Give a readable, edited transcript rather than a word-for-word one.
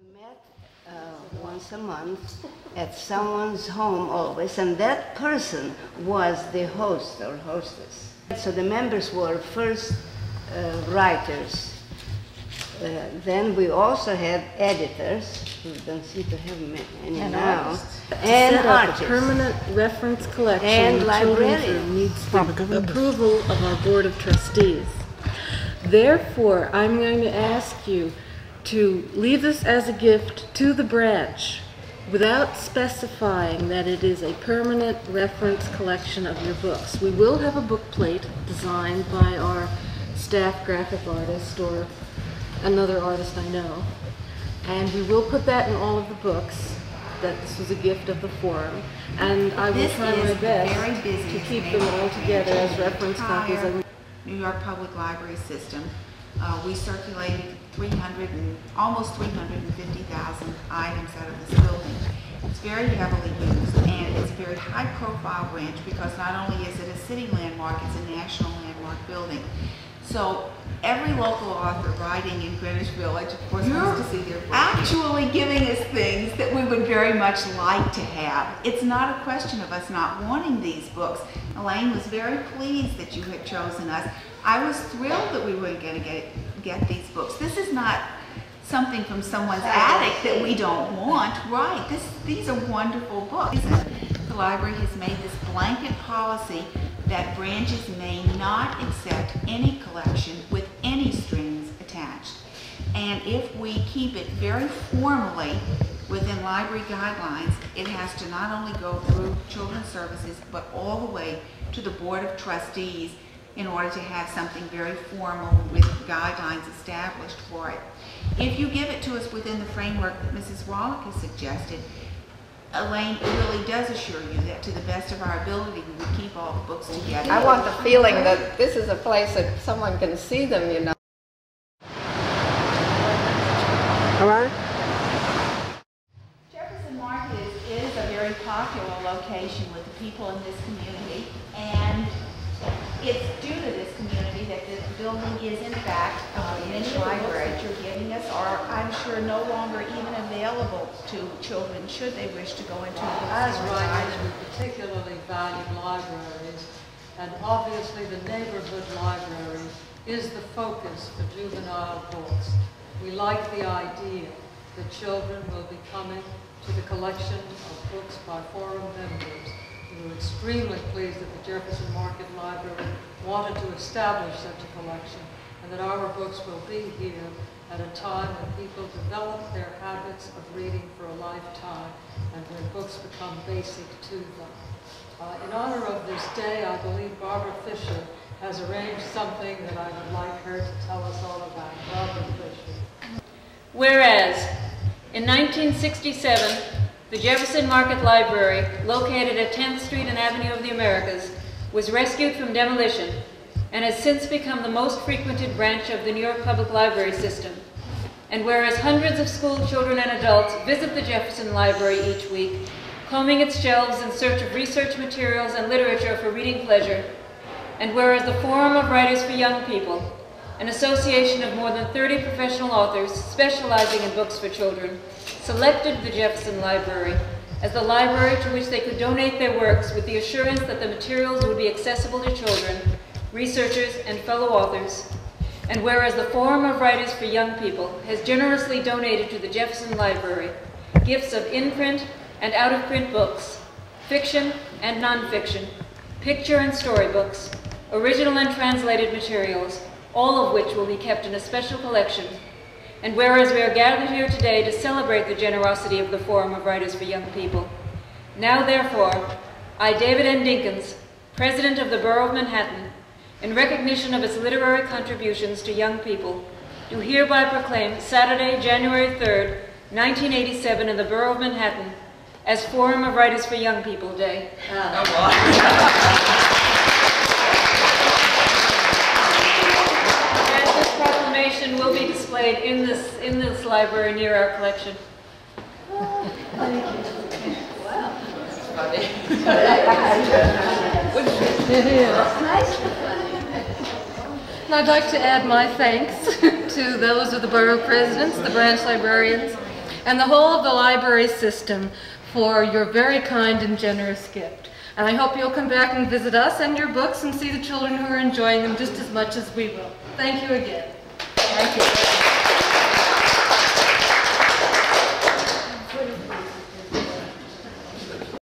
We met once a month at someone's home always, and that person was the host or hostess. So the members were first writers. Then we also had editors, who don't seem to have any now, and artists. A permanent reference collection and librarian needs the approval of our Board of Trustees. Therefore, I'm going to ask you to leave this as a gift to the branch without specifying that it is a permanent reference collection of your books. We will have a book plate designed by our staff graphic artist or another artist I know, and we will put that in all of the books, that this was a gift of the forum, and I will try my best to keep them all together as reference copies. New York Public Library system. We circulated almost 350,000 items out of this building. It's very heavily used, and it's a very high-profile branch because not only is it a city landmark, it's a national landmark building. So every local author writing in Greenwich Village, of course, wants to see their books. Actually giving us things that we would very much like to have. It's not a question of us not wanting these books. Elaine was very pleased that you had chosen us. I was thrilled that we were going to get these books. This is not something from someone's attic that we don't want, right? These are wonderful books. The library has made this blanket policy that branches may not accept any collection with any strings attached. And if we keep it very formally within library guidelines, it has to not only go through Children's Services, but all the way to the Board of Trustees in order to have something very formal with guidelines established for it. If you give it to us within the framework that Mrs. Wallach has suggested, Elaine really does assure you that to the best of our ability we would keep all the books together. I want the feeling that this is a place that someone can see them, you know. All right. Jefferson Market is a very popular location with the people in this community, and it's due to this community that this building is, in fact, many libraries that you're giving us are, I'm sure, no longer even available to children should they wish to go into a As writers, we particularly value libraries, and obviously the neighborhood library is the focus for juvenile books. We like the idea that children will be coming to the collection of books by forum members. We were extremely pleased that the Jefferson Market Library wanted to establish such a collection, and that our books will be here at a time when people develop their habits of reading for a lifetime and when books become basic to them. In honor of this day, I believe Barbara Fisher has arranged something that I would like her to tell us all about. Barbara Fisher. Whereas, in 1967, the Jefferson Market Library, located at 10th Street and Avenue of the Americas, was rescued from demolition and has since become the most frequented branch of the New York Public Library system. And whereas hundreds of school children and adults visit the Jefferson Library each week, combing its shelves in search of research materials and literature for reading pleasure, and whereas the Forum of Writers for Young People, an association of more than 30 professional authors specializing in books for children, selected the Jefferson Library as the library to which they could donate their works with the assurance that the materials would be accessible to children, researchers, and fellow authors. And whereas the Forum of Writers for Young People has generously donated to the Jefferson Library gifts of in-print and out-of-print books, fiction and non-fiction, picture and storybooks, original and translated materials, all of which will be kept in a special collection. And whereas we are gathered here today to celebrate the generosity of the Forum of Writers for Young People, now therefore, I, David N. Dinkins, President of the Borough of Manhattan, in recognition of its literary contributions to young people, do hereby proclaim Saturday, January 3rd, 1987 in the Borough of Manhattan as Forum of Writers for Young People Day. Will be displayed in this library near our collection. Thank you. Wow. That's funny. It is. Nice. And I'd like to add my thanks to those of the borough presidents, the branch librarians, and the whole of the library system for your very kind and generous gift. And I hope you'll come back and visit us and your books and see the children who are enjoying them just as much as we will. Thank you again. Thank you.